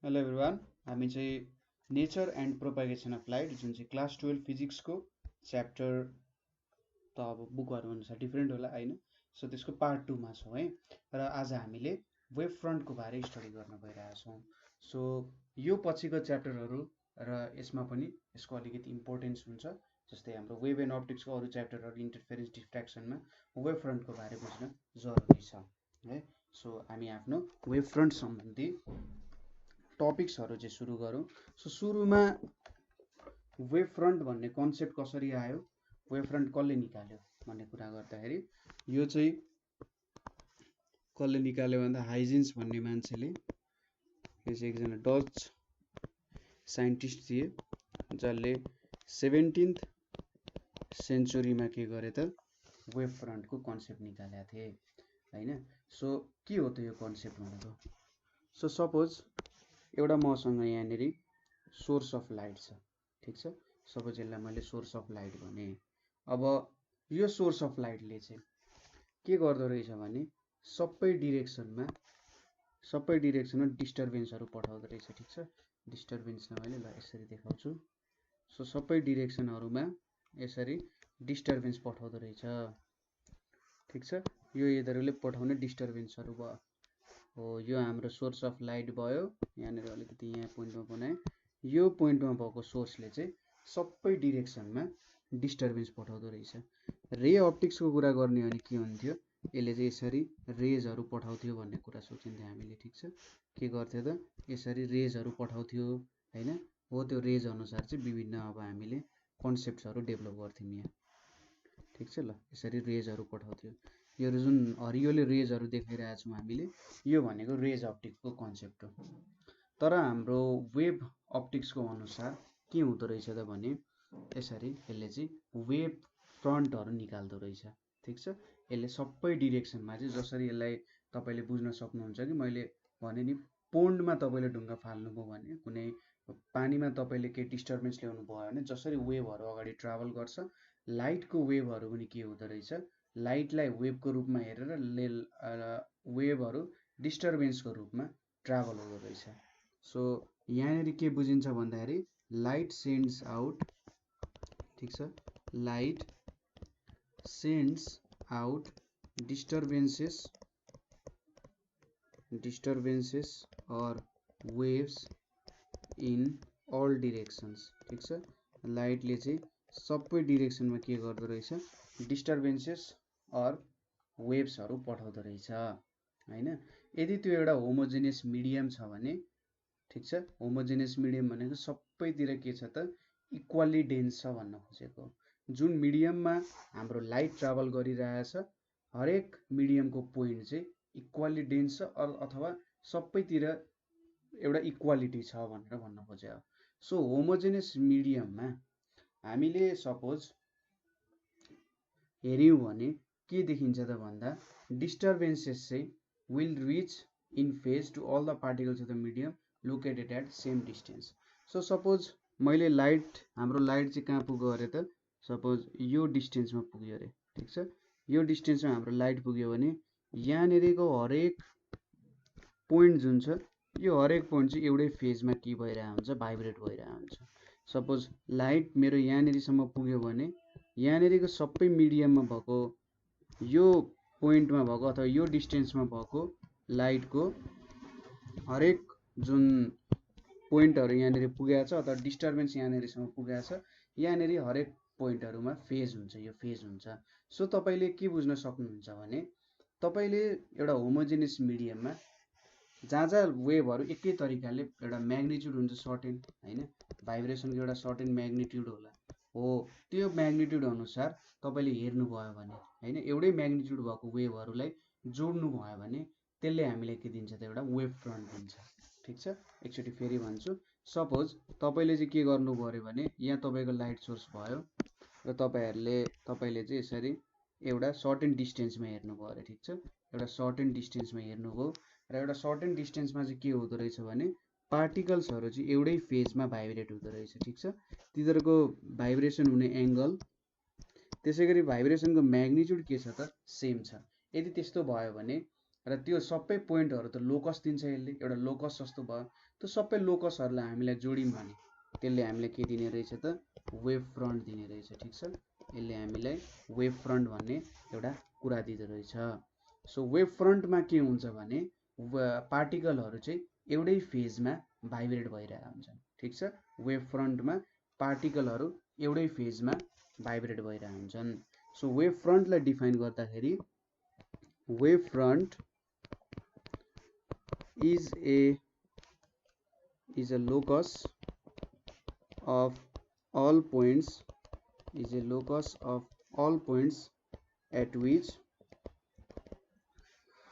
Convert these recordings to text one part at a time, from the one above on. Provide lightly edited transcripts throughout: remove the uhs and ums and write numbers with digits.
Hello everyone, हामी चाहिँ nature and propagation of light जुन चाहिँ क्लास 12 फिजिक्सको च्याप्टर त अब बुकहरू अनुसार डिफ्रेन्ट होला होइन। सो त्यसको पार्ट 2 मा छौँ है। र आज हामीले वेभ फ्रन्टको बारे स्टडी गर्न गइरहेछौँ। सो यो पछिको च्याप्टरहरू र यसमा पनि यसको अलिकति इम्पोर्टेन्स हुन्छ। जस्तै हाम्रो वेभ एन्ड अप्टिक्सको अरू च्याप्टरहरू इन्टरफेरेन्स डिफ्र्याक्सनमा वेभ फ्रन्टको बारे बुझ्न जरुरी छ है। सो हामी आफ्नो वेभ फ्रन्ट सम्बन्धी टपिक्सहरू चाहिँ सुरु गरौँ। सो सुरुमा वेभ फ्रन्ट भन्ने कन्सेप्ट कसरी आयो, वेभ फ्रन्ट कसले निकाल्यो भन्ने कुरा गर्दाखेरि यो चाहिँ कसले निकाल्यो भन्दा हाइजेन्स भन्ने मान्छेले, यो चाहिँ एकजना डच साइन्टिस्ट थिए जसले 17th सेन्चुरीमा के गरे त वेभ फ्रन्टको कन्सेप्ट निकालेका थिए होइन। सो के हो त यो कन्सेप्ट भनेको? सो सपोज एउटा मसँग यहाँनिर सोर्स अफ लाइट छ, ठिक छ। सपोज यसलाई मैले सोर्स अफ लाइट भने, अब यो सोर्स अफ लाइटले चाहिँ के गर्दो रहेछ भने सबै डिरेक्सनमा डिस्टर्बेन्सहरू पठाउँदो रहेछ, ठिक छ। डिस्टर्बेन्सलाई मैले ल यसरी देखाउँछु। सो सबै डिरेक्सनहरूमा यसरी डिस्टर्बेन्स पठाउँदो रहेछ, ठिक छ। यो यिनीहरूले पठाउने डिस्टर्बेन्सहरू भयो। हो, यो हाम्रो सोर्स अफ लाइट भयो। यहाँनिर अलिकति यहाँ पोइन्टमा बनाएँ। यो पोइन्टमा भएको सोर्सले चाहिँ सबै डिरेक्सनमा डिस्टर्बेन्स पठाउँदो रहेछ। रे अप्टिक्सको कुरा गर्ने हो भने के हुन्थ्यो, यसले चाहिँ यसरी रेजहरू पठाउँथ्यो भन्ने कुरा सोचिन्थ्यो हामीले, ठिक छ। के गर्थ्यो त यसरी रेजहरू पठाउँथ्यो होइन। हो, त्यो रेज अनुसार चाहिँ विभिन्न अब हामीले कन्सेप्ट्सहरू डेभलप गर्थ्यौँ यहाँ, ठिक छ। ल यसरी रेजहरू पठाउँथ्यो। यो जुन हरियोले रेजहरू देखाइरहेको छौँ हामीले, यो भनेको रेज अप्टिक्सको कन्सेप्ट हो। तर हाम्रो वेभ अप्टिक्सको अनुसार के हुँदो रहेछ त भने यसरी यसले चाहिँ वेभ फ्रन्टहरू निकाल्दो रहेछ, ठिक छ। यसले सबै डिरेक्सनमा चाहिँ, जसरी यसलाई तपाईँले बुझ्न सक्नुहुन्छ कि मैले भने नि पोन्डमा तपाईँले ढुङ्गा फाल्नुभयो भने, कुनै पानीमा तपाईँले केही डिस्टर्बेन्स ल्याउनु भयो भने जसरी वेभहरू अगाडि ट्राभल गर्छ, लाइटको वेभहरू पनि के हुँदो रहेछ, लाइटलाई वेभको रूपमा हेरेर वेभहरू डिस्टर्बेन्सको रूपमा ट्राभल हुँदो रहेछ। सो यहाँनिर के बुझिन्छ भन्दाखेरि लाइट सेन्ड्स आउट, ठिक छ। Light sends out disturbances or waves in all directions, ठिक छ। लाइटले चाहिँ सबै डिरेक्सनमा के गर्दो रहेछ, डिस्टर्बेन्सेस अर वेव्सहरू पठाउँदो रहेछ होइन। यदि त्यो एउटा होमोजेनियस मिडियम छ भने, ठिक छ। होमोजेनियस मिडियम भनेको सबैतिर के छ त इक्वल्ली डेन्स छ भन्न खोजेको। जुन मिडियममा हाम्रो लाइट ट्राभल गरिरहेछ हरेक मिडियमको पोइन्ट चाहिँ इक्वल्ली डेन्स छ अथवा सबैतिर एउटा इक्वालिटी छ भनेर भन्न खोजेको। सो होमोजेनियस मिडियममा हामीले सपोज हेऱ्यौँ भने के देखिन्छ त भन्दा डिस्टर्बेन्सेस चाहिँ will reach in phase to all the particles of the medium located at same distance. So suppose मैले हाम्रो लाइट चाहिँ कहाँ पुग्यो अरे त, सपोज यो डिस्टेन्समा पुग्यो अरे, ठिक छ। यो डिस्टेन्समा हाम्रो लाइट पुग्यो भने यहाँनिरको हरेक पोइन्ट जुन छ, यो हरेक पोइन्ट चाहिँ एउटै फेजमा के भइरहेको हुन्छ, भाइब्रेट भइरहेको हुन्छ। सपोज लाइट मेरो यहाँनिरसम्म पुग्यो भने यहाँनिरको सबै मिडियममा भएको यो पोइन्टमा भएको अथवा यो डिस्टेन्समा भएको लाइटको हरेक जुन पोइन्टहरू यहाँनिर पुगेको छ अथवा डिस्टर्बेन्स यहाँनिरसम्म पुगेको छ, यहाँनिर हरेक पोइन्टहरूमा फेज हुन्छ, यो फेज हुन्छ। सो तपाईँले के बुझ्न सक्नुहुन्छ भने तपाईँले एउटा होमोजेनियस मिडियममा जहाँ वेभहरू एकै तरिकाले एउटा म्याग्निट्युड हुन्छ सर्टेन होइन, भाइब्रेसनको एउटा सर्टेन म्याग्निट्युड होला। हो, त्यो म्याग्निट्युड अनुसार तपाईँले हेर्नुभयो भने होइन, एउटै म्याग्निट्युड भएको वेभहरूलाई जोड्नु भयो भने त्यसले हामीलाई के दिन्छ त एउटा वेभ फ्रन्ट दिन्छ, ठिक छ। एकचोटि फेरि भन्छु, सपोज तपाईँले चाहिँ के गर्नु पऱ्यो भने यहाँ तपाईँको लाइट सोर्स भयो र तपाईँले चाहिँ यसरी एउटा सर्टेन डिस्टेन्समा हेर्नुभयो अरे, ठिक छ। एउटा सर्टेन डिस्टेन्समा हेर्नुभयो र एउटा सर्टेन डिस्टेन्समा चाहिँ के हुँदो रहेछ भने पार्टिकल्सहरू चाहिँ एउटै फेजमा भाइब्रेट हुँदो रहेछ, ठिक छ। तिनीहरूको भाइब्रेसन हुने एङ्गल, त्यसै गरी भाइब्रेसनको म्याग्निट्युड के छ त सेम छ। यदि त्यस्तो भयो भने र त्यो सबै पोइन्टहरू त लोकस दिन्छ, यसले एउटा लोकस जस्तो भयो। त्यो सबै लोकसहरूलाई हामीलाई जोड्यौँ भने त्यसले हामीलाई के दिने रहेछ त वेभ फ्रन्ट दिने रहेछ। ठिक छ, यसले हामीलाई वेभ फ्रन्ट भन्ने एउटा कुरा दिँदो रहेछ। सो वेभ फ्रन्टमा के हुन्छ भने पार्टिकलहरू चाहिँ एउटै फेजमा भाइब्रेट भइरहेका हुन्छन्। ठिक छ, वेभ फ्रन्टमा पार्टिकलहरू एउटै फेजमा भाइब्रेट भइरहेका हुन्छन्। सो वेभ फ्रन्टलाई डिफाइन गर्दाखेरि wave front is a locus of all points at which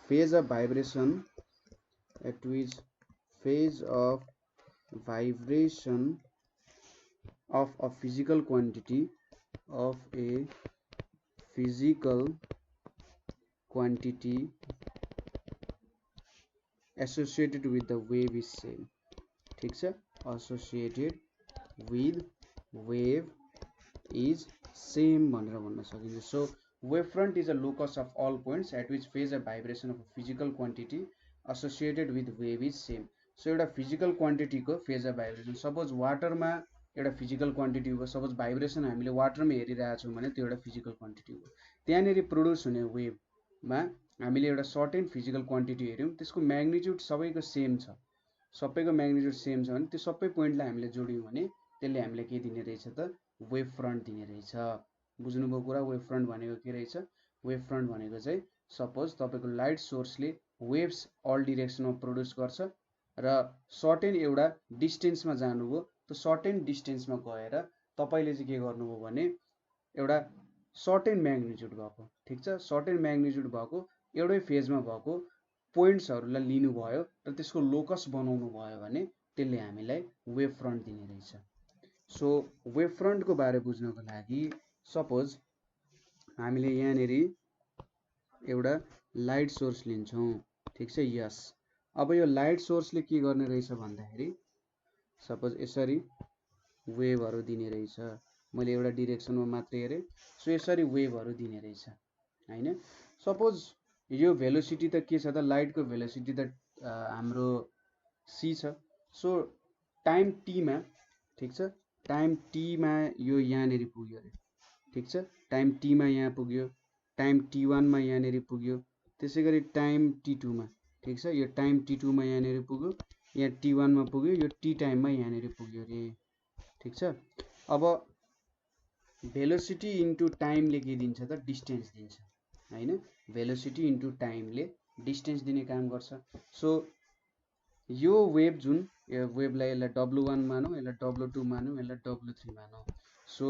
phase of vibration of a physical quantity associated with the wave is same। ठीक छ, associated with wave is same भनेर भन्न सकिन्छ। So wave front is a locus of all points at which phase of vibration of a physical quantity associated with wave is same। So एउटा physical क्वान्टिटीको phase of vibration, suppose वाटरमा एउटा physical quantity हो, suppose vibration हामीले वाटरमा हेरिरहेको छौँ भने त्यो एउटा फिजिकल क्वान्टिटी हो। त्यहाँनिर प्रोड्युस हुने वेभमा हामीले एउटा सर्टेन फिजिकल क्वान्टिटी हेऱ्यौँ, त्यसको म्याग्निट्युड सबैको सेम छ, सबैको म्याग्निट्युड सेम छ भने त्यो सबै पोइन्टलाई हामीले जोड्यौँ भने त्यसले हामीलाई के दिने रहेछ त वेभ फ्रन्ट दिने रहेछ। बुझ्नुभयो कुरा? वेभ फ्रन्ट भनेको के रहेछ? वेभ फ्रन्ट भनेको चाहिँ सपोज तपाईँको लाइट सोर्सले वेभ्स अल डिरेक्सनमा प्रोड्युस गर्छ र सर्टेन एउटा डिस्टेन्समा जानुभयो, त्यो सर्टेन डिस्टेन्समा गएर तपाईँले चाहिँ के गर्नुभयो भने एउटा सर्टेन म्याग्निट्युड भएको, ठिक छ, सर्टेन म्याग्निट्युड भएको एउटै फेजमा भएको पोइन्ट्सहरूलाई लिनुभयो र त्यसको लोकस बनाउनु भयो भने त्यसले हामीलाई वेभ फ्रन्ट दिने रहेछ। सो वेभ फ्रन्टको बारे बुझ्नको लागि सपोज हामीले यहाँनिर एउटा लाइट सोर्स लिन्छौँ। ठिक छ, यस। अब यो लाइट सोर्सले के गर्ने रहेछ भन्दाखेरि सपोज यसरी वेभहरू दिने रहेछ। मैले एउटा डिरेक्सनमा मात्रै हेरेँ, सो यसरी वेभहरू दिने रहेछ हैन। सपोज यो भेलोसिटी त के छ त, लाइटको भेलोसिटी त हाम्रो c छ। सो टाइम टीमा, ठिक छ, टाइम टीमा यो यहाँनिर पुग्यो अरे, ठिक छ, टाइम टीमा यहाँ पुग्यो, टाइम t1 मा यहाँनिर पुग्यो, त्यसै गरी टाइम t2 मा, ठिक छ, यो टाइम t2 मा यहाँनिर पुग्यो, यहाँ t1 मा पुग्यो, यो t टाइममा यहाँनिर पुग्यो अरे। ठिक छ, अब भेलोसिटी इन्टु टाइमले के दिन्छ त डिस्टेन्स दिन्छ हैन। भेलोसिटी इन्टु टाइमले डिस्टेन्स दिने काम गर्छ। सो यो वेभ जुन वेभलाई यसलाई w1 मानौँ, यसलाई w2 मानौँ, यसलाई w3 मानौँ। सो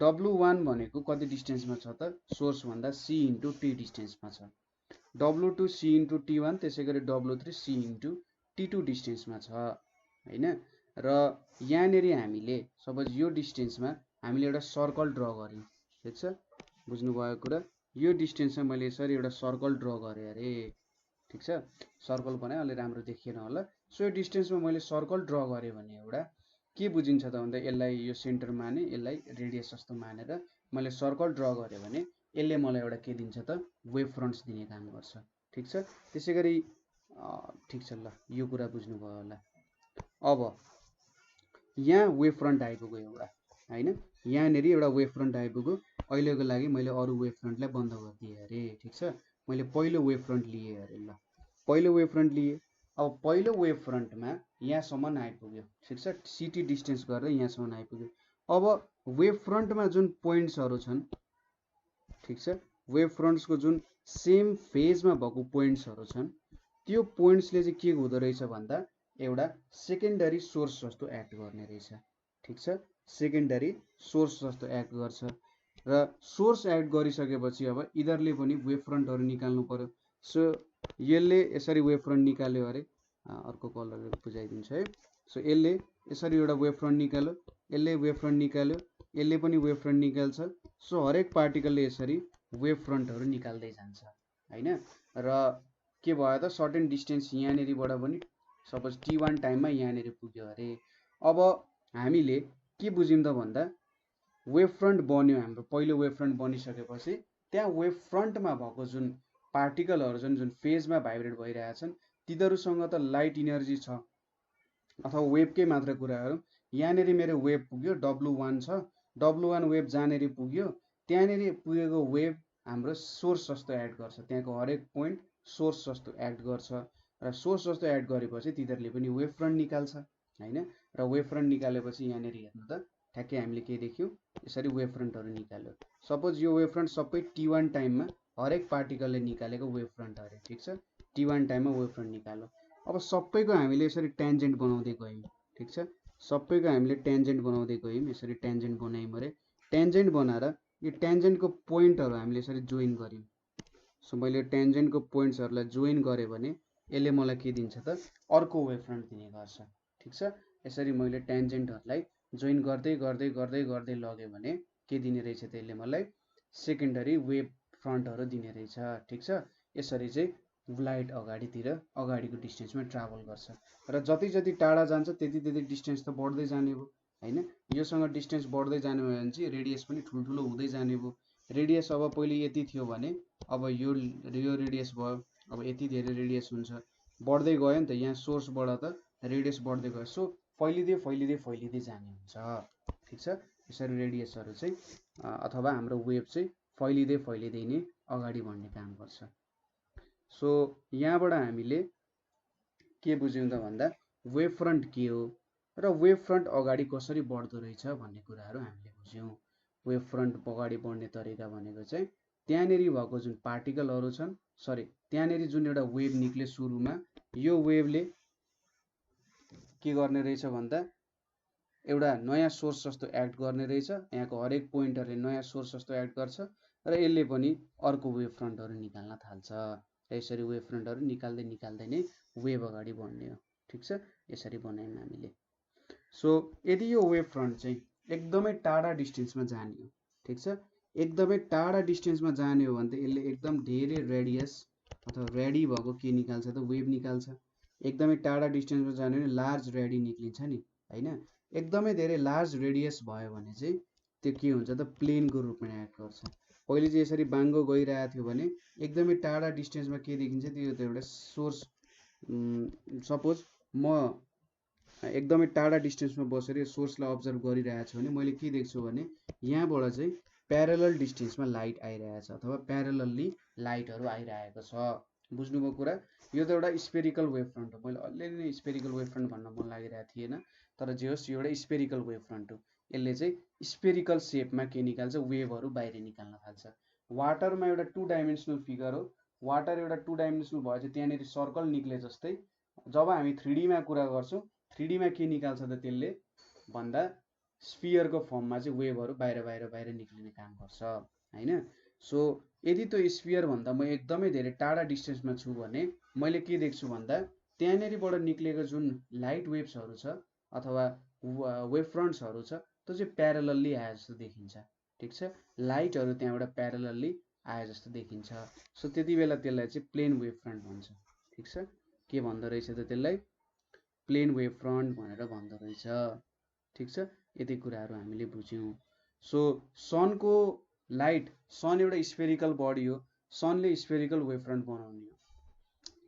w1 भनेको कति डिस्टेन्समा छ त, सोर्स भन्दा c इन्टु t डिस्टेन्समा छ। w2 c इन्टु t1, त्यसै गरी w3 c इन्टु t2 डिस्टेन्समा छ हैन। र यहाँनिर हामीले सपोज यो डिस्टेन्समा हामीले एउटा सर्कल ड्र गर्यौँ। ठिक छ, बुझ्नुभएको कुरा? यो डिस्टेन्समा मैले यसरी एउटा सर्कल ड्र गरेँ अरे। ठिक छ, सर्कल बनाएँ, अलि राम्रो देखिएन होला। सो यो डिस्टेन्समा मैले सर्कल ड्र गरेँ भने एउटा के बुझिन्छ त भन्दा यसलाई यो सेन्टर माने, यसलाई रेडियस जस्तो मानेर मैले सर्कल ड्र गरेँ भने यसले मलाई एउटा के दिन्छ त वेभ फ्रन्ट्स दिने काम गर्छ। ठिक छ, त्यसै गरी ठिक छ, ल यो कुरा बुझ्नुभयो होला। अब यहाँ वेभ फ्रन्ट आइपुग्यो एउटा हैन, यहाँनिर एउटा वेभ फ्रन्ट आइपुग्यो। अहिलेको लागि मैले अरू वेभ फ्रन्टलाई बन्द गरिदिएँ अरे। ठिक छ, मैले पहिलो वेभ फ्रन्ट लिएँ अरे। ल पहिलो वेभ फ्रन्ट लिएँ। अब पहिलो वेभ फ्रन्टमा यहाँसम्म आइपुग्यो। ठिक छ, सिटी डिस्टेन्स गरेर यहाँसम्म आइपुग्यो। अब वेभ फ्रन्टमा जुन पोइन्ट्सहरू छन्, ठिक छ, वेभ फ्रन्ट्सको जुन सेम फेजमा भएको पोइन्ट्सहरू छन्, त्यो पोइन्ट्सले चाहिँ के हुँदो रहेछ भन्दा एउटा सेकेन्डरी सोर्स जस्तो एक्ट गर्ने रहेछ। ठिक छ, सेकेन्डरी सोर्स जस्तो एक्ट गर्छ र सोर्स एक्ट गरिसकेपछि अब इदरले पनि वेभ फ्रन्टहरू निकाल्नु पर्यो। सो यसले यसरी वेभ फ्रन्ट निकाल्यो अरे, अर्को कलरले बुझाइदिन्छ है। सो यसले यसरी एउटा वेभ फ्रन्ट निकाल्यो, यसले वेभ फ्रन्ट निकाल्यो, यसले पनि वेभ फ्रन्ट निकाल्छ। सो हरेक पार्टिकलले यसरी वेभ फ्रन्टहरू निकाल्दै जान्छ हैन। र के भयो त सर्टेन डिस्टेन्स यहाँनिरबाट पनि सपोज t1 टाइममा यहाँनिर पुग्यो अरे। अब हामीले के बुझ्यौँ त भन्दा वेभ फ्रन्ट बन्यो हाम्रो, पहिलो वेभ फ्रन्ट बनिसकेपछि त्यहाँ वेभ फ्रन्टमा भएको जुन पार्टिकलहरू छन्, जुन फेजमा भाइब्रेट भइरहेका छन्, तिनीहरूसँग त लाइट इनर्जी छ। अथवा वेभकै मात्र कुरा गरौँ, यहाँनिर मेरो वेभ पुग्यो, W1 छ, W1 वेभ जहाँनिर पुग्यो त्यहाँनिर पुगेको वेभ हाम्रो सोर्स जस्तो एड गर्छ, त्यहाँको हरेक पोइन्ट सोर्स जस्तो एड गर्छ र सोर्स जस्तो एड गरेपछि तिनीहरूले पनि वेभ फ्रन्ट निकाल्छ हैन। र वेभ फ्रन्ट निकालेपछि यहाँनिर हेर्नु त ठ्याक्कै हामीले के देख्यौँ, यसरी वेभ फ्रन्टहरू निकाल्यो। सपोज यो वेभ फ्रन्ट सबै T1 टाइममा हरेक पार्टिकलले निकालेको वेभ फ्रन्ट अरे, ठिक छ, T1 टाइममा वेभ फ्रन्ट निकाल्यो। अब सबैको हामीले यसरी ट्यान्जेन्ट बनाउँदै गयौँ, ठिक छ, सबैको हामीले ट्यान्जेन्ट बनाउँदै गयौँ, यसरी ट्यान्जेन्ट बनायौँ अरे। ट्यान्जेन्ट बनाएर यो ट्यान्जेन्टको पोइन्टहरू हामीले यसरी जोइन गऱ्यौँ। सो मैले ट्यान्जेन्टको पोइन्ट्सहरूलाई जोइन गरेँ भने यसले मलाई के दिन्छ त, अर्को वेभ फ्रन्ट दिने गर्छ, ठिक छ। यसरी मैले ट्यान्जेन्टहरूलाई जोइन गर्दै गर्दै गर्दै गर्दै लगेँ भने के दिने रहेछ त, यसले मलाई सेकेन्डरी वेभ फ्रन्टहरू दिने रहेछ, ठिक छ। यसरी चाहिँ लाइट अगाडिको डिस्टेन्समा ट्राभल गर्छ र जति जति टाढा जान्छ त्यति त्यति डिस्टेन्स त बढ्दै जाने भयो हैन। योसँग डिस्टेन्स बढ्दै जाने भयो भने चाहिँ रेडियस पनि ठुल्ठुलो हुँदै जाने भयो। रेडियस अब पहिले यति थियो भने अब यो रेडियस भयो, अब यति धेरै रेडियस हुन्छ, बढ्दै गयो नि त, यहाँ सोर्सबाट त रेडियस बढ्दै गयो, सो फैलिँदै फैलिँदै फैलिँदै जाने हुन्छ, ठिक छ। यसरी रेडियसहरू चाहिँ अथवा हाम्रो वेभ चाहिँ फैलिँदै फैलिँदै नै अगाडि बढ्ने काम गर्छ। सो यहाँबाट हामीले के बुझ्यौँ त भन्दा वेभ फ्रन्ट के हो र वेभ फ्रन्ट अगाडि कसरी बढ्दो रहेछ भन्ने कुराहरू हामीले बुझ्यौँ। वेभ फ्रन्ट अगाडि बढ्ने तरिका भनेको चाहिँ त्यहाँनिर भएको जुन पार्टिकलहरू छन्, सरी त्यहाँनिर जुन एउटा वेभ निक्ल्यो सुरुमा, यो वेभले के गर्ने रहेछ भन्दा एउटा नयाँ सोर्स जस्तो एक्ट गर्ने रहेछ, यहाँको हरेक पोइन्टहरूले नयाँ सोर्स जस्तो एक्ट गर्छ र यसले पनि अर्को वेभ फ्रन्टहरू निकाल्न थाल्छ। यसरी वेभ फ्रन्टहरू निकाल्दै निकाल्दै नै वेभ अगाडि बढ्ने हो, ठिक छ। यसरी बनायौँ हामीले। सो यदि यो वेभ फ्रन्ट चाहिँ एकदमै टाढा डिस्टेन्समा जाने हो, ठिक छ, एकदमै टाढा डिस्टेन्समा जाने हो भने त यसले एकदम धेरै रेडियस अथवा रेडी भएको के निकाल्छ त, वेभ निकाल्छ। एकदमै टाढा डिस्टेन्समा जाने भने लार्ज रेडी निक्लिन्छ नि हैन। एकदमै धेरै लार्ज रेडियस भयो भने चाहिँ त्यो के हुन्छ त, प्लेनको रूपमा एक्ट गर्छ। पहिले चाहिँ यसरी बाङ्गो गइरहेको थियो भने एकदमै टाढा डिस्टेन्समा के देखिन्छ, त्यो त एउटा सोर्स, सपोज म एकदमै टाढा डिस्टेन्समा बसेर यो सोर्सलाई अब्जर्भ गरिरहेको छु भने मैले के देख्छु भने यहाँबाट चाहिँ प्यारलल डिस्टेन्समा लाइट आइरहेछ अथवा प्यारलल्ली लाइटहरू आइरहेको छ। बुझ्नुभयो कुरा? यो त एउटा स्पेरिकल वेभ फ्रन्ट हो। मैले अलिअलि नै स्पेरिकल वेभ फ्रन्ट भन्न मन लागिरहेको थिएन, तर जे होस् यो एउटा स्पेरिकल वेभ फ्रन्ट हो। यसले चाहिँ स्पेरिकल सेपमा के निकाल्छ, वेभहरू बाहिर निकाल्न थाल्छ। वाटरमा एउटा 2 डाइमेन्सनल फिगर हो। वाटर एउटा 2 डाइमेन्सनल भएपछि त्यहाँनिर सर्कल निक्ले जस्तै जब हामी 3Dमा कुरा गर्छौँ, 3Dमा के निकाल्छ त त्यसले भन्दा स्फियरको फर्ममा चाहिँ वेभहरू बाहिर बाहिर बाहिर निक्लिने काम गर्छ हैन। सो यदि त्यो स्फियर भन्दा म एकदमै धेरै टाढा डिस्टेन्समा छु भने मैले के देख्छु भन्दा त्यहाँनिरबाट निक्लेको जुन लाइट वेभ्सहरू छ अथवा वेभ फ्रन्ट्सहरू छ त्यो चाहिँ प्यारलल्ली आए जस्तो देखिन्छ, ठिक छ। लाइटहरू त्यहाँबाट प्यारलल्ली आए जस्तो देखिन्छ। सो त्यति बेला त्यसलाई चाहिँ प्लेन वेभ फ्रन्ट भन्छ, ठिक छ। के भन्दो रहेछ त त्यसलाई, प्लेन वेभ फ्रन्ट भनेर भन्दो रहेछ, ठिक छ। यति कुराहरू हामीले बुझ्यौँ। सो सनको लाइट, सन एउटा स्पेरिकल बडी हो, सनले स्पेरिकल वेभ फ्रन्ट बनाउने हो,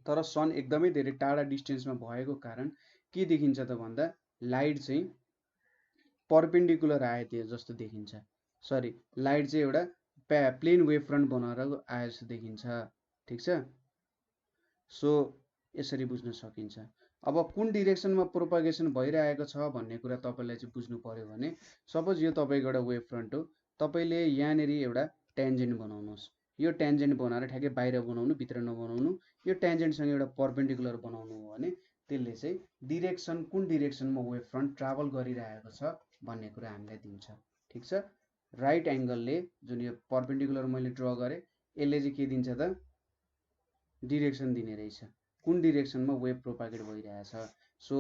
तर सन एकदमै धेरै टाढा डिस्टेन्समा भएको कारण के देखिन्छ त भन्दा लाइट चाहिँ परपेन्डिकुलर आए जस्तो देखिन्छ, सरी लाइट चाहिँ एउटा प्लेन वेभ फ्रन्ट बनाएर आए जस्तो देखिन्छ, ठिक छ। सो यसरी बुझ्न सकिन्छ। अब कुन डिरेक्सनमा प्रोपागेसन भइरहेको छ भन्ने कुरा तपाईँलाई चाहिँ बुझ्नु पर्यो भने सपोज यो तपाईँको एउटा वेभ फ्रन्ट हो, तपाईँले यहाँनिर एउटा ट्यान्जेन्ट बनाउनुहोस्। यो ट्यान्जेन्ट बनाएर ठ्याक्कै बाहिर बनाउनु, भित्र नबनाउनु। यो ट्यान्जेन्टसँग एउटा परपेन्डिकुलर बनाउनु हो भने त्यसले चाहिँ डिरेक्सन, कुन डिरेक्सनमा वेभ फ्रन्ट ट्राभल गरिरहेको छ भन्ने कुरा हामीलाई दिन्छ, ठिक छ। राइट एङ्गलले जुन यो परपेन्डिकुलर मैले ड्र गरेँ यसले चाहिँ के दिन्छ त, डिरेक्सन दिने रहेछ, कुन डिरेक्सनमा वेभ प्रोपागेट भइरहेछ। सो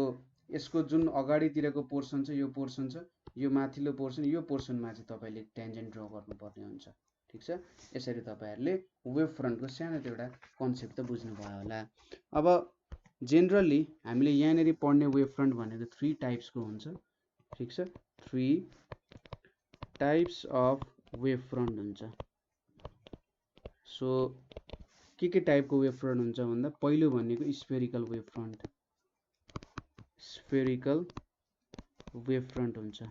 यसको जुन अगाडितिरको पोर्सन छ, यो पोर्सन छ, यो माथिल्लो पोर्सन, यो पोर्सनमा चाहिँ तपाईँले ट्यान्जेन्ट ड्र गर्नुपर्ने हुन्छ, ठिक छ। यसरी तपाईँहरूले वेभ फ्रन्टको सानो एउटा कन्सेप्ट त बुझ्नुभयो होला। अब जेनरली हामीले यहाँनिर पढ्ने वेभ फ्रन्ट भनेको 3 टाइप्सको हुन्छ, ठिक छ। 3 टाइप्स अफ वेभ फ्रन्ट हुन्छ। सो के टाइपको वेभ फ्रन्ट हुन्छ भन्दा पहिलो भनेको spherical wave front. Spherical wave front हुन्छ।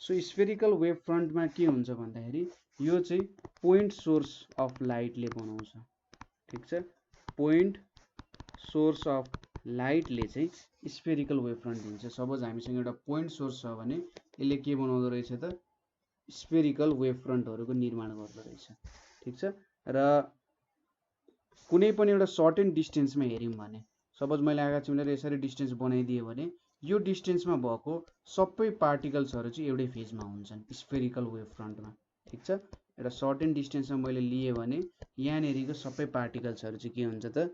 सो स्फेरिकल वेभ फ्रन्टमा के हुन्छ भन्दाखेरि यो चाहिँ पोइन्ट सोर्स अफ लाइटले बनाउँछ, ठिक छ। पोइन्ट सोर्स अफ लाइटले चाहिँ स्फेरिकल वेभ फ्रन्ट दिन्छ। सपोज हामीसँग एउटा पोइन्ट सोर्स छ भने यसले के बनाउँदो रहेछ त स्फेरिकल वेभ फ्रन्टहरूको निर्माण गर्दो रहेछ, ठिक छ। र कुनै पनि एउटा सर्टेन डिस्टेन्समा हेऱ्यौँ भने सपोज मैले आकाश मिलेर यसरी डिस्टेन्स बनाइदिएँ भने यो डिस्टेन्समा भएको सबै पार्टिकल्सहरू चाहिँ एउटै फेजमा हुन्छन् स्फेरिकल वेभ फ्रन्टमा, ठिक छ। एउटा सर्टेन डिस्टेन्समा मैले लिएँ भने यहाँनेरिको सबै पार्टिकल्सहरू चाहिँ के हुन्छ त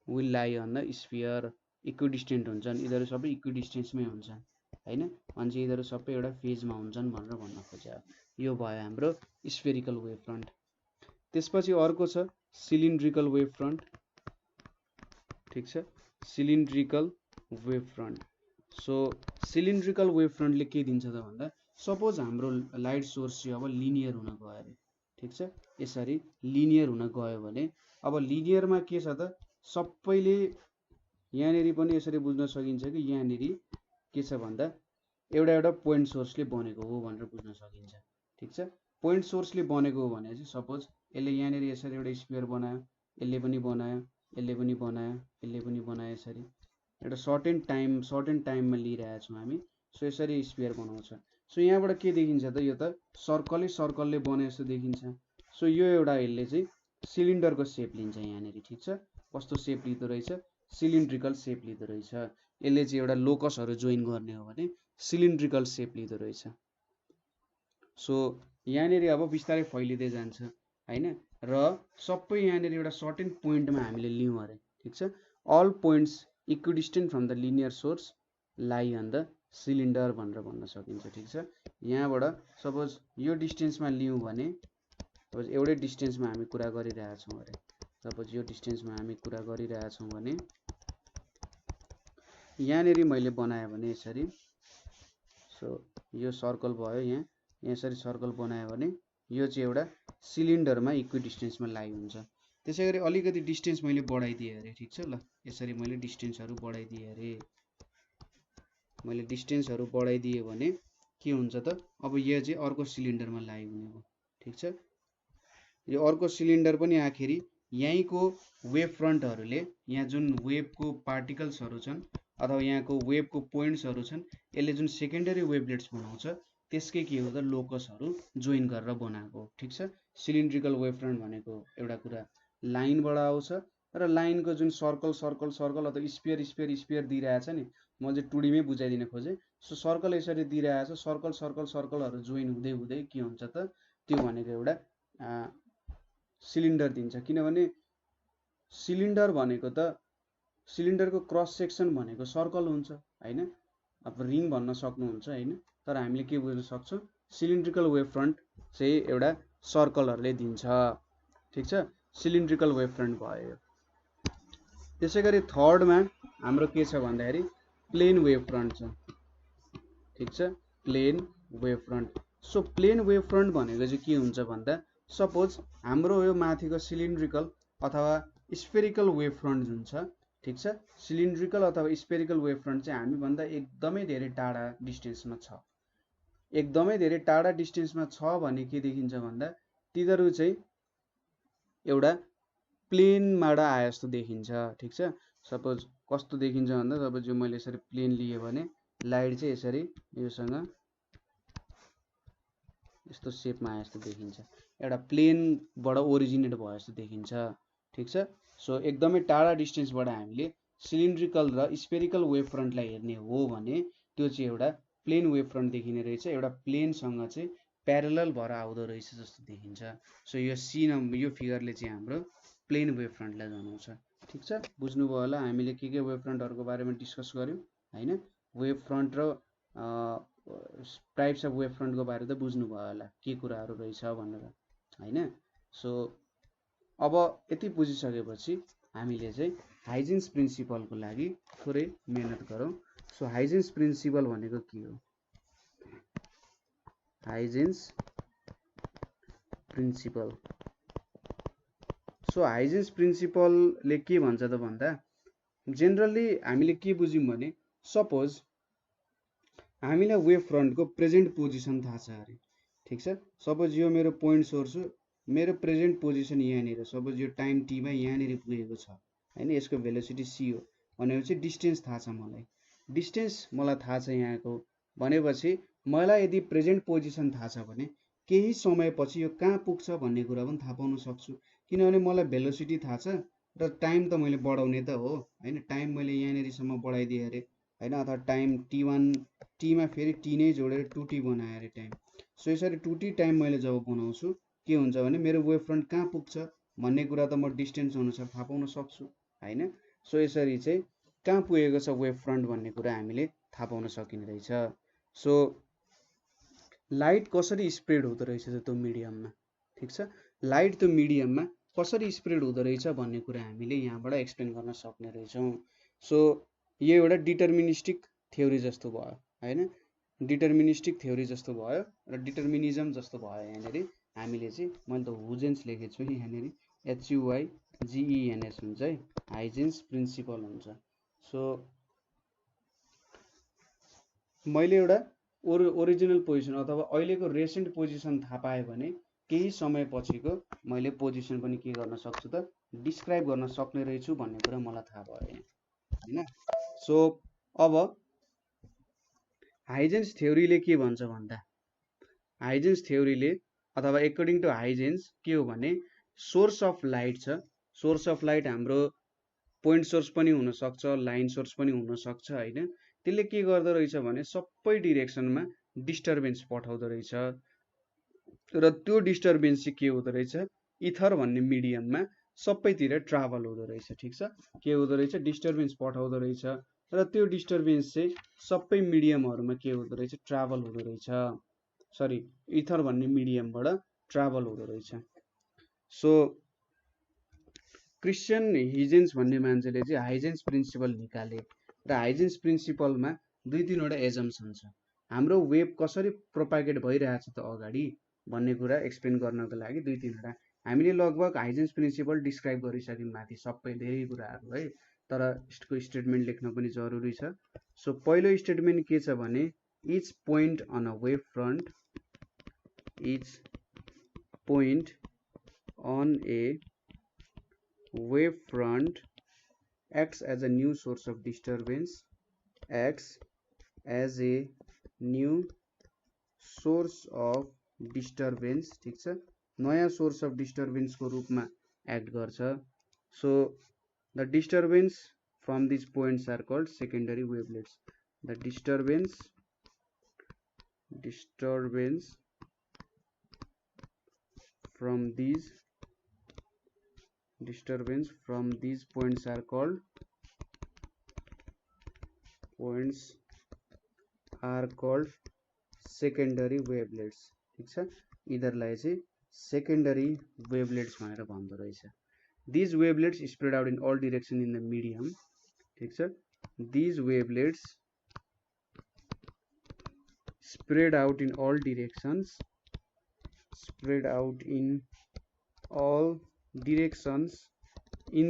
will lie on the sphere, इक्विडिस्टेन्ट हुन्छन्, यिनीहरू सबै इक्विडिस्टेन्समै हुन्छन् हैन, अनि चाहिँ यिनीहरू सबै एउटा फेजमा हुन्छन् भनेर भन्न खोजे। यो भयो हाम्रो स्फेरिकल वेभ फ्रन्ट। त्यसपछि अर्को छ सिलिन्ड्रिकल वेभ फ्रन्ट, ठिक छ, cylindrical wave front. So cylindrical wave फ्रन्टले के दिन्छ त भन्दा सपोज हाम्रो लाइट सोर्स चाहिँ अब लिनियर हुन गयो अरे, ठिक छ, यसरी लिनियर हुन गयो भने अब लिनियरमा के छ त सबैले यहाँनेरि पनि यसरी बुझ्न सकिन्छ कि यहाँनेरि के छ भन्दा एउटा एउटा पोइन्ट सोर्सले बनेको हो भनेर बुझ्न सकिन्छ, ठिक छ। पोइन्ट सोर्सले बनेको हो भने चाहिँ सपोज यसले यहाँनेरि यसरी एउटा स्फियर बनायो, यसले पनि बनायो, यसले पनि बनायो, यसले पनि बनायो, यसरी एउटा सर्टेन टाइममा लिइरहेको छौँ हामी। सो यसरी स्फियर बनाउँछ। सो यहाँबाट के देखिन्छ त यो त सर्कलले बने जस्तो देखिन्छ। सो यो एउटा यसले चाहिँ सिलिन्डरको सेप लिन्छ यहाँनेरि, ठिक छ। कस्तो सेप लिँदो रहेछ सिलिन्ड्रिकल सेप लिँदो रहेछ। यसले चाहिँ एउटा लोकसहरू जोइन गर्ने हो भने सिलिन्ड्रिकल सेप लिँदो रहेछ। सो यहाँनेरि अब बिस्तारै फैलिँदै जान्छ हैन, र सबै यहाँनेरि एउटा सर्टेन पोइन्टमा हामीले लियौँ अरे, ठिक छ। All points equidistant from the linear source लाई अन द सिलिन्डर भनेर भन्न सकिन्छ, ठिक छ। यहाँबाट सपोज यो डिस्टेन्समा लियौँ भने सपोज एउटै डिस्टेन्समा हामी कुरा गरिरहेछौँ अरे, सपोज यो डिस्टेन्समा हामी कुरा गरिरहेछौँ भने यहाँनेरि मैले बनाएँ भने यसरी, सो यो सर्कल भयो, यहाँ यसरी सर्कल बनायो भने यो चाहिँ एउटा सिलिन्डरमा इक्विडिस्टेन्समा लाई हुन्छ। त्यसै गरी अलिकति डिस्टेन्स मैले बढाइदिएँ अरे, ठिक छ। ल यसरी मैले डिस्टेन्सहरू बढाइदिएँ अरे, मैले डिस्टेन्सहरू बढाइदिएँ भने के हुन्छ त अब यो चाहिँ अर्को सिलिन्डरमा लाई हुने हो, ठिक छ। यो अर्को सिलिन्डर पनि आखिरी यहीँको वेभ फ्रन्टहरूले यहाँ जुन वेभको पार्टिकल्सहरू छन् अथवा यहाँको वेभको पोइन्ट्सहरू छन् यसले जुन सेकेन्डरी वेभलेट्स बनाउँछ त्यसकै के हो त लोकसहरू जोइन गरेर बनाएको, ठिक छ। सिलिन्ड्रिकल वेभ फ्रन्ट भनेको एउटा कुरा लाइनबाट आउँछ र लाइनको जुन सर्कल अथवा स्फियर दिइरहेछ नि, म चाहिँ टुडीमै बुझाइदिन खोजेँ। सो सर्कल यसरी दिइरहेछ, सर्कलहरू जोइन हुँदै हुँदै के हुन्छ त त्यो भनेको एउटा सिलिन्डर दिन्छ। किनभने सिलिन्डर भनेको त सिलिन्डरको क्रस सेक्सन भनेको सर्कल हुन्छ हैन, अब रिङ भन्न सक्नुहुन्छ हैन, तर हामीले के बुझ्न सक्छौँ सिलिन्ड्रिकल वेभ फ्रन्ट चाहिँ एउटा सर्कलहरूले दिन्छ, ठिक छ। सिलिन्ड्रिकल वेभ फ्रन्ट भयो। त्यसै गरी थर्डमा हाम्रो के छ भन्दाखेरि प्लेन वेभ फ्रन्ट छ, ठिक छ, plane wave front. So plane wave front भनेको चाहिँ के हुन्छ भन्दा सपोज हाम्रो यो माथिको सिलिन्ड्रिकल अथवा स्फेरिकल वेभ फ्रन्ट जुन छ, ठिक छ, सिलिन्ड्रिकल अथवा स्फेरिकल वेभ फ्रन्ट चाहिँ हामीभन्दा एकदमै धेरै टाढा डिस्टेन्समा छ। एकदमै धेरै टाढा डिस्टेन्समा छ भने के देखिन्छ भन्दा तिनीहरू चाहिँ एउटा प्लेनबाट आए जस्तो देखिन्छ, ठिक छ। सपोज कस्तो देखिन्छ भन्दा सपोज यो मैले यसरी प्लेन लिएँ भने लाइट चाहिँ यसरी योसँग यस्तो सेपमा आए जस्तो देखिन्छ, एउटा प्लेनबाट ओरिजिनेट भयो जस्तो देखिन्छ, ठिक छ। सो एकदमै टाढा डिस्टेन्सबाट हामीले सिलिन्ड्रिकल र स्फेरिकल वेभ फ्रन्टलाई हेर्ने हो भने त्यो चाहिँ एउटा प्लेन वेभ फ्रन्ट देखिने रहेछ, एउटा प्लेनसँग चाहिँ प्यारलल भएर आउँदो रहेछ जस्तो देखिन्छ। सो यो फिगरले चाहिँ हाम्रो प्लेन वेभ फ्रन्टलाई जनाउँछ, ठिक छ। बुझ्नुभयो होला हामीले के वेभ फ्रन्टहरूको बारेमा डिस्कस गर्यौँ हैन, वेभ फ्रन्ट र टाइप्स अफ वेभ फ्रन्टको बारे त बुझ्नुभयो होला के कुराहरू रहेछ भनेर हैन। सो अब यति बुझिसकेपछि हामीले चाहिँ हाइजेन्स प्रिन्सिपलको लागि थोरै मेहनत गरौँ। सो हाइजेन्स प्रिन्सिपल भनेको के हो? हाइजेन्स प्रिन्सिपल, सो हाइजेन्स प्रिन्सिपलले के भन्छ त भन्दा जेनरली हामीले के बुझ्यौँ भने सपोज हामीलाई वेभ फ्रन्टको प्रेजेन्ट पोजिसन थाहा छ अरे, ठिक छ। सपोज यो मेरो पोइन्ट सोर्स हो, मेरो प्रेजेन्ट पोजिसन यहाँनिर, सपोज यो टाइम टीमा यहाँनिर पुगेको छ होइन, यसको भेलोसिटी सी हो भनेपछि डिस्टेन्स थाहा छ मलाई, डिस्टेन्स मलाई थाहा छ यहाँको भनेपछि मलाई यदि प्रेजेन्ट पोजिसन थाहा छ भने केही समयपछि यो कहाँ पुग्छ भन्ने कुरा पनि थाहा पाउन सक्छु, किनभने मलाई भेलोसिटी थाहा छ र टाइम त मैले बढाउने त हो होइन, टाइम मैले यहाँनिरसम्म बढाइदिएँ अरे होइन, अथवा टाइम टी1 टीमा फेरि टी नै जोडेर 2t बनाएँ अरे टाइम। सो यसरी 2t टाइम मैले जब बनाउँछु के हुन्छ भने मेरो वेभ फ्रन्ट कहाँ पुग्छ भन्ने कुरा त म डिस्टेन्स अनुसार थाहा पाउन सक्छु होइन। सो यसरी चाहिँ कहाँ पुगेको छ वेभ फ्रन्ट भन्ने कुरा हामीले थाहा पाउन सकिने रहेछ। सो लाइट कसरी स्प्रेड हुँदो रहेछ त्यो मिडियममा, ठिक छ, लाइट त्यो मिडियममा कसरी स्प्रेड हुँदो रहेछ भन्ने कुरा हामीले यहाँबाट एक्सप्लेन गर्न सक्ने रहेछौँ। सो यो एउटा डिटर्मिनिस्टिक थ्योरी जस्तो भयो होइन, डिटर्मिनिस्टिक थ्योरी जस्तो भयो र डिटर्मिनिजम जस्तो भयो। यहाँनिर हामीले चाहिँ मैले त हुजेन्स लेखेको छु यहाँनिर, HUYGENS हुन्छ है, हाइजेन्स प्रिन्सिपल हुन्छ। सो मैले एउटा ओरिजिनल पोजिसन अथवा अहिलेको रेसेन्ट पोजिसन थाहा पाएँ भने केही समय पछिको मैले पोजिसन पनि के गर्न सक्छु त डिस्क्राइब गर्न सक्ने रहेछु भन्ने कुरा मलाई थाहा भयो होइन। सो अब हाइजेन्स थ्योरीले के भन्छ भन्दा, हाइजेन्स थ्योरीले अथवा एकर्डिङ टु हाइजेन्स के हो भने सोर्स अफ लाइट छ, सोर्स अफ लाइट हाम्रो पोइन्ट सोर्स पनि हुनसक्छ, लाइन सोर्स पनि हुनसक्छ होइन, त्यसले के गर्दो रहेछ भने सबै डिरेक्सनमा डिस्टर्बेन्स पठाउँदो रहेछ र त्यो डिस्टर्बेन्स चाहिँ के हुँदो रहेछ, इथर भन्ने मिडियममा सबैतिर ट्राभल हुँदो रहेछ, ठिक छ, के हुँदो रहेछ डिस्टर्बेन्स पठाउँदो रहेछ र त्यो डिस्टर्बेन्स चाहिँ सबै मिडियमहरूमा के हुँदो रहेछ ट्राभल हुँदो रहेछ, सरी इथर भन्ने मिडियमबाट ट्राभल हुँदो रहेछ। सो क्रिस्चियन हिजेन्स भन्ने मान्छेले चाहिँ हाइजेन्स प्रिन्सिपल निकाले र हाइजेन्स प्रिन्सिपलमा दुई तिनवटा एजम्सन छ, हाम्रो वेभ कसरी प्रोपागेट भइरहेछ त अगाडि भन्ने कुरा एक्सप्लेन गर्नको लागि दुई तिनवटा हामीले लगभग हाइजेन्स प्रिन्सिपल डिस्क्राइब गरिसक्यौँ माथि सबै धेरै कुराहरू है, तर यसको स्टेटमेन्ट लेख्न पनि जरुरी छ। सो पहिलो स्टेटमेन्ट के छ भने each point on a wave front, each point on a wave front acts as a new source of disturbance, acts as a new source of disturbance, ठीक छ, नयाँ सोर्स अफ डिस्टर्बेन्स को रूपमा act गर्छ। So the disturbance from this points are called secondary wavelets, the disturbance from these points are called secondary wavelets, ठीक छ, यिनीहरूलाई चाहिँ सेकेन्डरी वेभलेट्स भनेर भन्दो रहेछ। These wavelets spread out in all direction in the medium, ठीक छ, these wavelets spread out in all directions in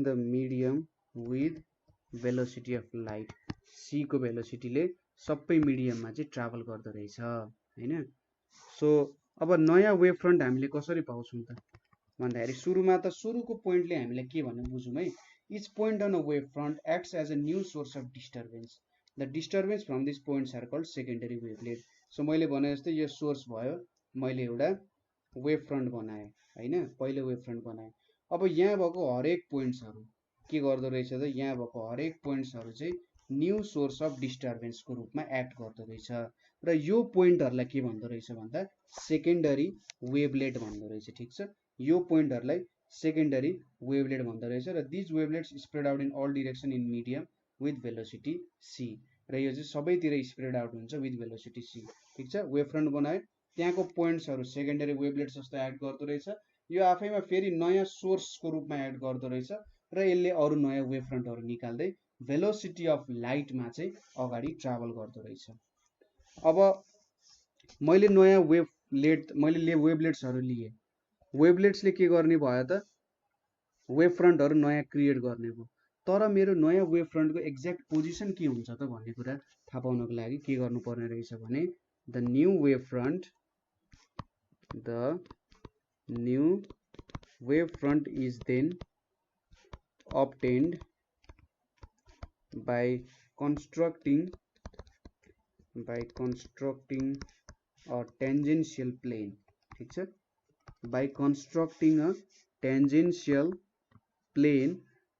the medium with velocity of light, c को भेलोसिटी ले सबै मिडियममा चाहिँ ट्राभल गर्दो रहेछ हैन। सो अब नयाँ वेभ फ्रन्ट हामीले कसरी पाउँछौं त भन्दाखेरि सुरुमा त सुरुको पोइन्टले हामीले के भन्ने बुझौं है, each point on a wave front acts as a new source of disturbance, the disturbance from this points are called secondary wavelet. So मैले भने जस्तै यो सोर्स भयो, मैले एउटा वेभ फ्रन्ट बनाएँ हैन, पहिलो वेभ फ्रन्ट बनाएँ। अब यहाँ भएको हरेक पोइन्ट्सहरु के गर्दो रहेछ त, यहाँ भएको हरेक पोइन्ट्सहरु चाहिँ न्यू सोर्स अफ डिस्टर्बेन्स को रूपमा एक्ट गर्दो रहेछ र यो पोइन्टहरुलाई के भन्दो रहेछ भन्दा सेकेन्डरी वेभलेट भन्दो रहेछ, ठीक छ, यो पोइन्टहरुलाई सेकेन्डरी वेभलेट भन्दो रहेछ र this wavelets spread out in all direction in medium with velocity c, र यो चाहिँ सबैतिर स्प्रेड आउट हुन्छ विथ भेलोसिटी c, ठीक छ। वेभ फ्रन्ट बनाए, त्यहाँको पोइन्ट्सहरु सेकेन्डरी वेभलेट जस्तो एक्ट गर्दो रहेछ, यो आफैमा फेरि नयाँ सोर्सको रूपमा एक्ट गर्दो रहेछ र यसले अरु नयाँ वेभ फ्रन्टहरु निकाल्दै भेलोसिटी अफ लाइटमा चाहिँ अगाडि ट्राभल गर्दो रहेछ। अब मैले नयाँ वेभलेट्सहरु लिए, वेभलेट्सले के गर्ने भयो त, वेभ फ्रन्टहरु नयाँ क्रिएट गर्ने भयो। तर मेरो नयाँ वेभ फ्रन्टको एक्ज्याक्ट पोजिसन के हुन्छ त भन्ने कुरा थाहा पाउनको लागि के गर्नुपर्ने रहेछ भने the new wave front is then obtained by constructing a tangential plane, ठीक छ, by constructing a tangential plane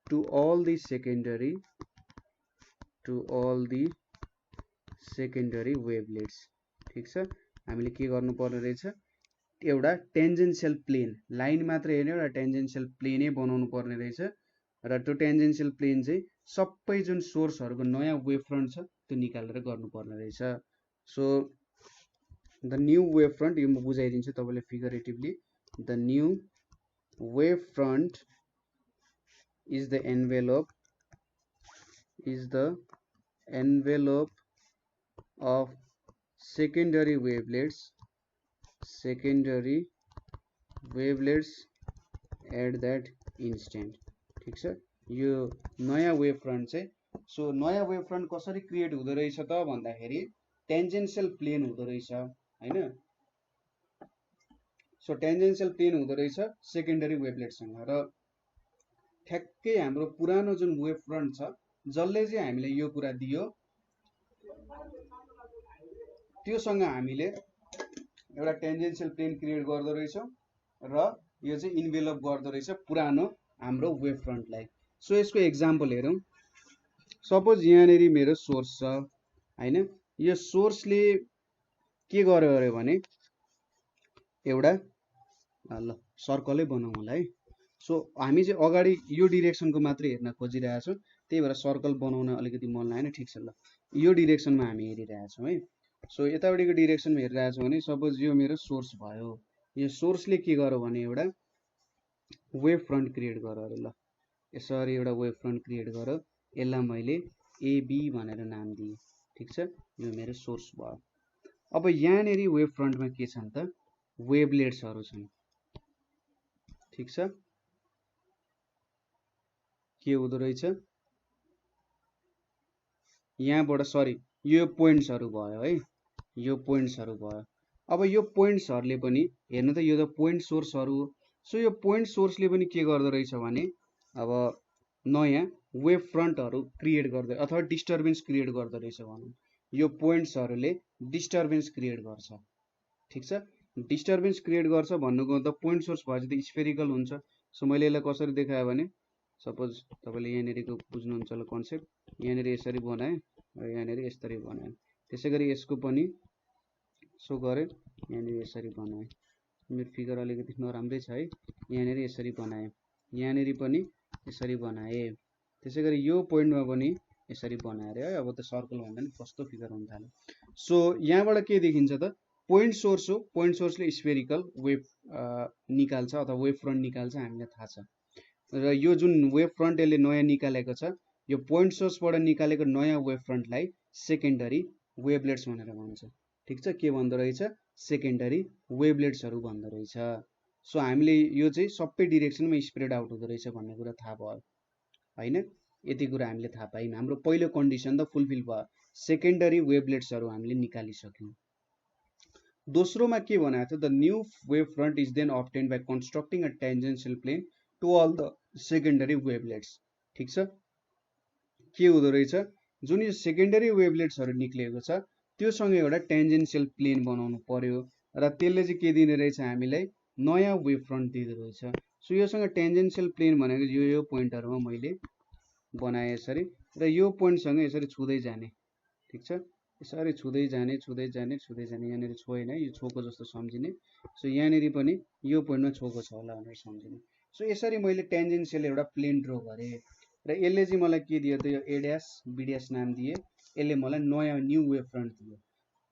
to all the secondary wavelets, ठीक छ। हामीले के गर्नुपर्ने रहेछ, एउटा टेन्जेन्शियल प्लेन लाइन मात्र हेर्ने एउटा टेन्जेन्शियल प्लेनै बनाउनु पर्ने रहेछ र त्यो टेन्जेन्शियल प्लेन चाहिँ सबै जुन सोर्सहरुको नयाँ वेभ फ्रन्ट छ त्यो निकालेर गर्नुपर्ने रहेछ। So the new wave front, यो म बुझाइदिन्छु तपाईलाई figuratively. The new wave front is the envelope of secondary wavelets at that instant, ठीक छ। यो नयाँ वेभ फ्रन्ट चाहिँ, सो नयाँ वेभ फ्रन्ट कसरी क्रिएट हुँदो रहेछ त भन्दाखेरि टेन्जेन्शियल प्लेन हुँदो रहेछ हैन। सो टेन्जेन्शियल प्लेन हुँदो रहेछ सेकेन्डरी वेभलेटसँग र ठ्याक्कै हाम्रो पुरानो जुन वेभ फ्रन्ट छ जसले चाहिँ हामीले यो कुरा दियो त्योसँग हामीले एउटा टेन्जेन्शियल प्लेन क्रिएट गर्दो रहेछौं र यो चाहिँ इन्भेलप गर्दो रहेछ पुरानो हाम्रो वेभ फ्रन्टलाई। सो यसको एक्जाम्पल हेरौं। सपोज यहाँनेरि मेरो सोर्स छ हैन, यो सोर्सले के गर्यो अरे भने एउटा ल सर्कलै बनाउँ होला है। सो हामी चाहिँ अगाडि यो डिरेक्सनको मात्रै हेर्न खोजिरहेका छौं, त्यही भएर सर्कल बनाउन अलिकति मन लागेन, ठीक छ। ल यो डिरेक्सनमा हामी हेरिरहेका छौं है। सो यतापट्टिको डिरेक्सनमा हेरिरहेका छौं भने सपोज यो मेरो सोर्स भयो, यो सोर्सले के गर्यो भने एउटा वेभ फ्रन्ट क्रिएट गर्यो अरे। ल यसरी एउटा वेभ फ्रन्ट क्रिएट गर्यो, यसलाई मैले एबी भनेर नाम दिएँ, ठीक छ। यो मेरो सोर्स भयो। अब यहाँनेरि वेभ फ्रन्टमा के छन् त, वेभलेट्सहरु छन्, ठीक छ। के हुँदो रहेछ यहाँबाट, सरी यो पोइन्ट्सहरु भयो है, यो पोइन्ट्सहरु भयो। अब यो पोइन्ट्सहरुले पनि हेर्नु त यो त पोइन्ट सोर्सहरु हो। सो यो पोइन्ट सोर्सले पनि के गर्दो रहेछ भने अब नयाँ वेभ फ्रन्टहरु क्रिएट गर्दै अथवा डिस्टर्बेन्स क्रिएट गर्दो रहेछ भनौं। यो पोइन्ट्सहरुले डिस्टर्बेन्स क्रिएट गर्छ, ठीक छ। डिस्टर्बेन्स क्रिएट गर्छ भन्नुको मतलब पोइन्ट सोर्स भएपछि त स्फेरिकल हुन्छ। सो मैले यसलाई कसरी देखाए भने सपोज तपाईले यहाँनेरिको बुझ्नुहुन्छ होला कन्सेप्ट, यहाँनेरि यसरी बनाए र यहाँनेरि यसरी बनाए, त्यसैगरी यसको पनि सो गरे, यहाँनेरि यसरी बनाए। मेरो फिगर अलिकति नराम्रै छ है, यहाँनेरि यसरी बनाए, यहाँनेरि पनि यसरी बनाए, त्यसैगरी यो पोइन्टमा पनि यसरी बनाएर है। अब त सर्कल भन्दा नि कस्तो फिगर हुन थाल्यो। सो यहाँबाट के देखिन्छ त, पोइन्ट सोर्स हो, पोइन्ट सोर्सले स्फेरिकल वेभ निकाल्छ अथवा वेभ फ्रन्ट निकाल्छ हामीलाई थाहा छ। र यो जुन वेभ फ्रन्ट यसले नयाँ निकालेको छ, यो पोइन्ट सोर्सबाट निकालेको नयाँ वेभ फ्रन्टलाई सेकेन्डरी वेभलेट्स भनेर भन्छ, ठीक छ। के भन्दो रहेछ, सेकेन्डरी वेभलेट्सहरु भन्दो रहेछ। सो हामीले यो चाहिँ सबै डिरेक्सनमा स्प्रेड आउट हुँदो रहेछ भन्ने कुरा थाहा भयो हैन। यति कुरा हामीले थाहा पायौं, हाम्रो पहिलो कन्डिसन त फुलफिल भयो, सेकेन्डरी वेभलेट्सहरु हामीले निकालिसक्यौं। दोस्रोमा के भनेको छ, the new wave front is then obtained by constructing a tangential plane to all the secondary wavelets, ठीक छ। के हुँदो रहेछ, जुन यो सेकेन्डरी वेभलेट्सहरु निक्लेको छ त्योसँग एउटा टेन्जेन्शियल प्लेन बनाउनु पर्यो र त्यसले चाहिँ के दिने रहेछ हामीलाई, नयाँ वेभ फ्रन्ट दिँदो रहेछ। सो योसँग टेन्जेन्शियल प्लेन भनेको यो पोइन्टहरुमा मैले बनाए यसरी, र यो पोइन्टसँग यसरी छुदै जाने, ठीक छ। यसरी छुदै जाने छुदै जाने छुदै जाने, यहाँनेरि छोएन, यो छोको जस्तो सम्झिने। सो यहाँनेरि पनि यो पोइन्टमा छोको छ होला भनेर सम्झिने। सो यसरी मैले टेन्जेन्शियल एउटा प्लेन ड्रा गरे र यसले चाहिँ मलाई के दियो त, यो ए ड्यास बी ड्यास नाम दिए। यसले मलाई नयाँ न्यू वेभ फ्रन्ट दियो,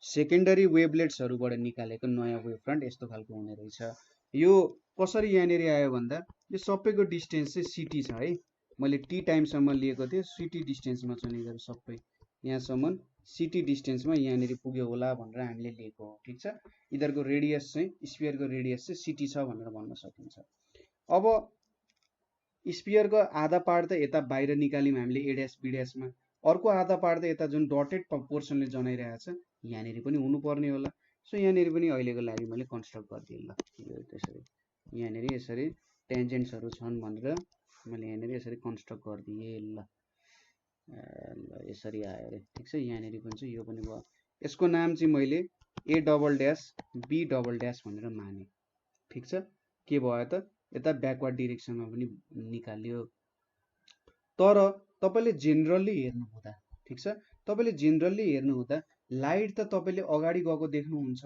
सेकेन्डरी वेभलेट्सहरुबाट निकालेको नयाँ वेभ फ्रन्ट यस्तो खालको हुने रहेछ। यो कसरी यहाँनेरि आयो भन्दा यो सबैको डिस्टेन्स चाहिँ सिटी छ है, मैले टी टाइमसम्म लिएको थिएँ, सिटी डिस्टेन्समा छ यिनीहरु सबै, यहाँसम्म सिटी डिस्टेन्समा यहाँनेरि पुग्यो होला भनेर हामीले लिएको हो, ठीक छ। यिनीहरुको रेडियस चाहिँ, स्फियरको रेडियस चाहिँ सिटी छ भनेर भन्न सकिन्छ। अब स्पियरको आधा पार्ट त यता बाहिर निकाल्यौँ हामीले ए ड्यास बी ड्यासमा, अर्को आधा पार्ट त यता जुन डटेड पोर्सनले जनाइरहेको छ यहाँनिर पनि हुनुपर्ने होला। सो यहाँनिर पनि अहिलेको लागि मैले कन्स्ट्रक्ट गरिदिएँ ल, यो त्यसरी यहाँनिर यसरी टेन्जेन्ट्सहरू छन् भनेर मैले यहाँनिर यसरी कन्स्ट्रक्ट गरिदिएँ ल। यसरी आयो अरे, ठिक छ। यहाँनिर पनि चाहिँ यो पनि भयो। यसको नाम चाहिँ मैले A double dash B double dash भनेर माने, ठिक छ। के भयो त यता ब्याकवर्ड डिरेक्सनमा पनि निकाल्यो। तर तपाईँले जेनरली हेर्नु हुँदा, ठिक छ, तपाईँले जेनरली हेर्नु हुँदा लाइट त तपाईँले अगाडि गएको देख्नुहुन्छ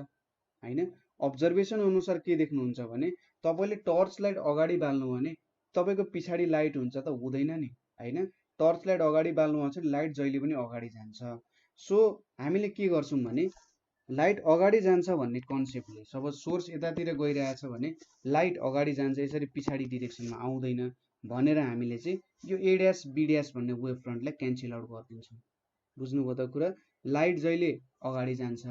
हैन। अब्जर्भेसन अनुसार के देख्नुहुन्छ भने तपाईँले टर्च लाइट अगाडि बाल्नु भने तपाईँको पछाडि लाइट हुन्छ त हुँदैन नि हैन। टर्च लाइट अगाडि बाल्नु भने लाइट जहिले पनि अगाडि जान्छ। सो हामीले के गर्छौँ भने लाइट अगाडि जान्छ भन्ने कन्सेप्टले, सपोज सोर्स यतातिर गइरहेछ भने लाइट अगाडि जान्छ, यसरी पछाडि डिरेक्सनमा आउँदैन भनेर हामीले चाहिँ यो ए ड्यास बी ड्यास भन्ने वेभ फ्रन्टलाई क्यान्सल आउट गरिदिन्छौँ। बुझ्नुभयो त कुरा? लाइट जहिले अगाडि जान्छ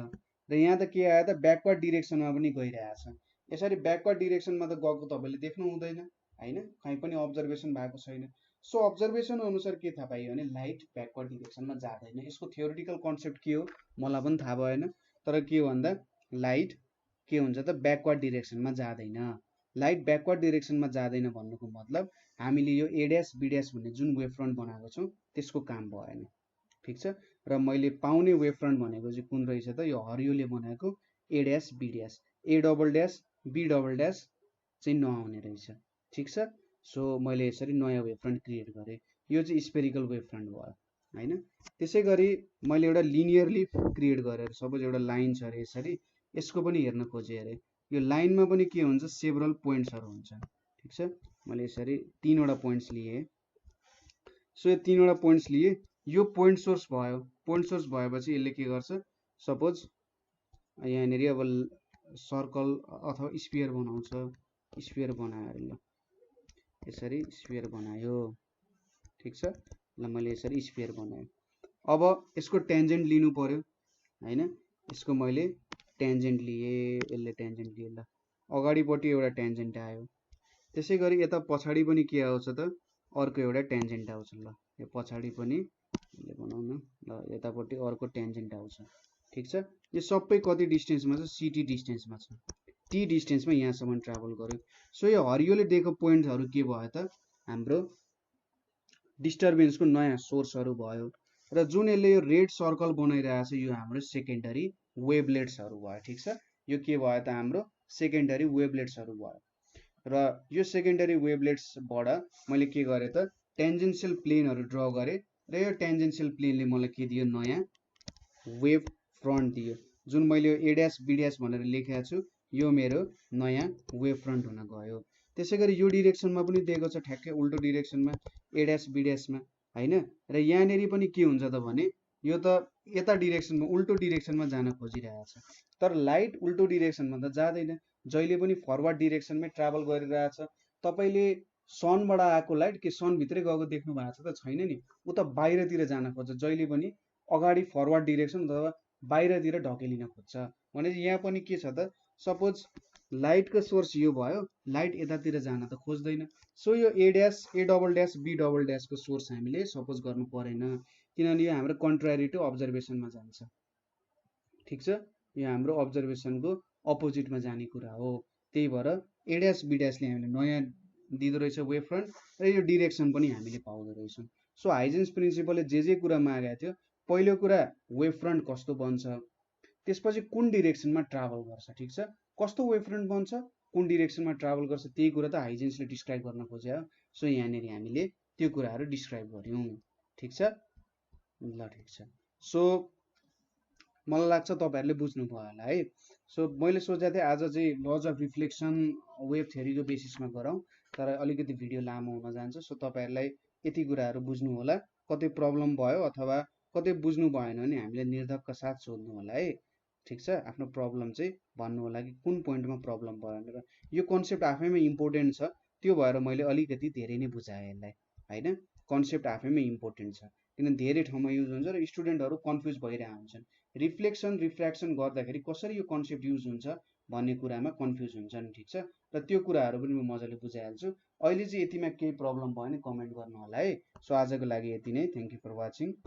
र यहाँ त के आयो त ब्याकवर्ड डिरेक्सनमा पनि गइरहेछ। यसरी ब्याकवर्ड डिरेक्सनमा त गएको तपाईँले देख्नु हुँदैन हैन, कहीँ पनि अब्जर्भेसन भएको छैन। सो अब्जर्भेसन अनुसार के थाहा पाइयो भने लाइट ब्याकवर्ड डिरेक्सनमा जाँदैन। यसको थ्योरिटिकल कन्सेप्ट के हो मलाई पनि थाहा भएन, तर के भन्दा लाइट के हुन्छ त ब्याकवर्ड डिरेक्सनमा जाँदैन। लाइट ब्याकवर्ड डिरेक्सनमा जाँदैन भन्नुको मतलब हामीले यो ए ड्यास बी ड्यास भन्ने जुन वेभ फ्रन्ट बनाएको छौँ त्यसको काम भएन, ठिक छ। र मैले पाउने वेभ फ्रन्ट भनेको चाहिँ कुन रहेछ त यो हरियोले बनाएको A dash B dash, A double dash B double dash चाहिँ नआउने रहेछ, ठिक छ। सो मैले यसरी नयाँ वेभ फ्रन्ट क्रिएट गरेँ। यो चाहिँ स्पेरिकल वेभ फ्रन्ट भयो हैन। त्यसै गरी मैले एउटा लिनियरली क्रिएट गरेर सपोज एउटा लाइन छ अरे यसरी, यसको पनि हेर्न खोजेँ अरे यो लाइनमा पनि के हुन्छ सेभरल पोइन्ट्सहरू हुन्छ, ठिक छ। मैले यसरी 3वटा पोइन्ट्स लिएँ। सो यो 3वटा पोइन्ट्स लिएँ, यो पोइन्ट सोर्स भयो। पोइन्ट सोर्स भएपछि यसले के गर्छ, सपोज यहाँनिर अब सर्कल अथवा स्पियर बनाउँछ। स्पियर बनायो अरे ल, यसरी स्पियर बनायो, ठिक छ ल। मैले यसरी स्पियर बनाएँ। अब यसको टेन्जेन्ट लिनु पर्यो हैन। यसको मैले टेन्जेन्ट लिएँ, यसले टेन्जेन्ट लिएँ ल। अगाडिपट्टि एउटा टेन्जेन्ट आयो। त्यसै गरी यता पछाडि पनि के आउँछ त अर्को एउटा टेन्जेन्ट आउँछ ल। यो पछाडि पनि यसले बनाउन ल, यतापट्टि अर्को टेन्जेन्ट आउँछ, ठिक छ। यो सबै कति डिस्टेन्समा छ, सिटी डिस्टेन्समा छ। टी डिस्टेन्समा यहाँसम्म ट्राभल गर्यो। सो यो हरियोले दिएको पोइन्टहरू के भयो त हाम्रो डिस्टर्बेन्सको नयाँ सोर्सहरू भयो। र जुन यसले यो रेड सर्कल बनाइरहेछ यो हाम्रो सेकेन्डरी वेभलेट्सहरू भयो, ठिक छ। यो के भयो त हाम्रो सेकेन्डरी वेभलेट्सहरू भयो। र यो सेकेन्डरी वेभलेट्सबाट मैले के गरेँ त टेन्जेन्सियल प्लेनहरू ड्र गरेँ र यो टेन्जेन्सियल प्लेनले मलाई के दियो, नयाँ वेभ फ्रन्ट दियो। जुन मैले ए ड्यास बी ड्यास भनेर लेखेको छु यो मेरो नयाँ वेभ फ्रन्ट हुन गयो। त्यसै गरी यो डिरेक्सनमा पनि दिएको छ ठ्याक्कै उल्टो डिरेक्सनमा ए ड्यास बी ड्यासमा हैन। र यहाँनिर पनि के हुन्छ त भने यो त यता डिरेक्सनमा उल्टो डिरेक्सनमा जान खोजिरहेछ, तर लाइट उल्टो डिरेक्सनमा त जाँदैन, जहिले पनि फरवर्ड डिरेक्सनमै ट्राभल गरिरहेछ। तपाईँले सनबाट आएको लाइट के सनभित्रै गएको देख्नु भएको छ त छैन नि, ऊ त बाहिरतिर जान खोज्छ, जहिले पनि अगाडि फरवर्ड डिरेक्सन अथवा बाहिरतिर ढकेलिन खोज्छ। भनेपछि यहाँ पनि के छ त सपोज लाइटको सोर्स यो भयो, लाइट यतातिर जान त खोज्दैन। सो यो A dash A double dash B double ड्यासको सोर्स हामीले सपोज गर्नु परेन, किनभने यो हाम्रो कन्ट्रारी टु अब्जर्भेसनमा जान्छ, ठिक छ। यो हाम्रो अब्जर्भेसनको अपोजिटमा जाने कुरा हो। त्यही भएर ए ड्यास बी ड्यासले हामीले नयाँ दिँदो रहेछ वेभ फ्रन्ट र यो डिरेक्सन पनि हामीले पाउँदो रहेछौँ। सो हाइजेन्स प्रिन्सिपलले जे कुरा मागेको थियो, पहिलो कुरा वेभ फ्रन्ट कस्तो बन्छ, त्यसपछि कुन डिरेक्सनमा ट्राभल गर्छ, ठिक छ। कस्तो वेभ फ्रन्ट बन्छ, कुन डिरेक्सनमा ट्राभल गर्छ, त्यही कुरा त हाइजेन्सले डिस्क्राइब गर्न खोज्यो। सो यहाँनिर हामीले त्यो कुराहरू डिस्क्राइब गऱ्यौँ, ठिक छ ल, ठिक छ। सो मलाई लाग्छ तपाईँहरूले बुझ्नुभयो होला है। सो मैले सोचेको थिएँ आज चाहिँ लज अफ रिफ्लेक्सन वेभ थ्योरीको बेसिसमा गरौँ, तर अलिकति भिडियो लामो हुन जान्छ। सो तपाईँहरूलाई यति कुराहरू बुझ्नु होला। कतै प्रब्लम भयो अथवा कतै बुझ्नु भएन भने हामीले निर्धक्क साथ सोध्नु होला है, ठिक छ। आफ्नो प्रब्लम चाहिँ भन्नु होला कि कुन पोइन्टमा प्रब्लम भयो भनेर। यो कन्सेप्ट आफैमा इम्पोर्टेन्ट छ, त्यो भएर मैले अलिकति धेरै नै बुझाएँ यसलाई हैन। कन्सेप्ट आफैमा इम्पोर्टेन्ट छ, किनभने धेरै ठाउँमा युज हुन्छ र स्टुडेन्टहरू कन्फ्युज भइरहेको हुन्छन्। रिफ्लेक्सन रिफ्र्याक्सन गर्दाखेरि कसरी यो कन्सेप्ट युज हुन्छ भन्ने कुरामा कन्फ्युज हुन्छन्, ठिक छ। र त्यो कुराहरू पनि म मजाले बुझाइहाल्छु। अहिले चाहिँ यतिमा केही प्रब्लम भयो भने कमेन्ट गर्नु होला है। सो आजको लागि यति नै। Thank you for watching.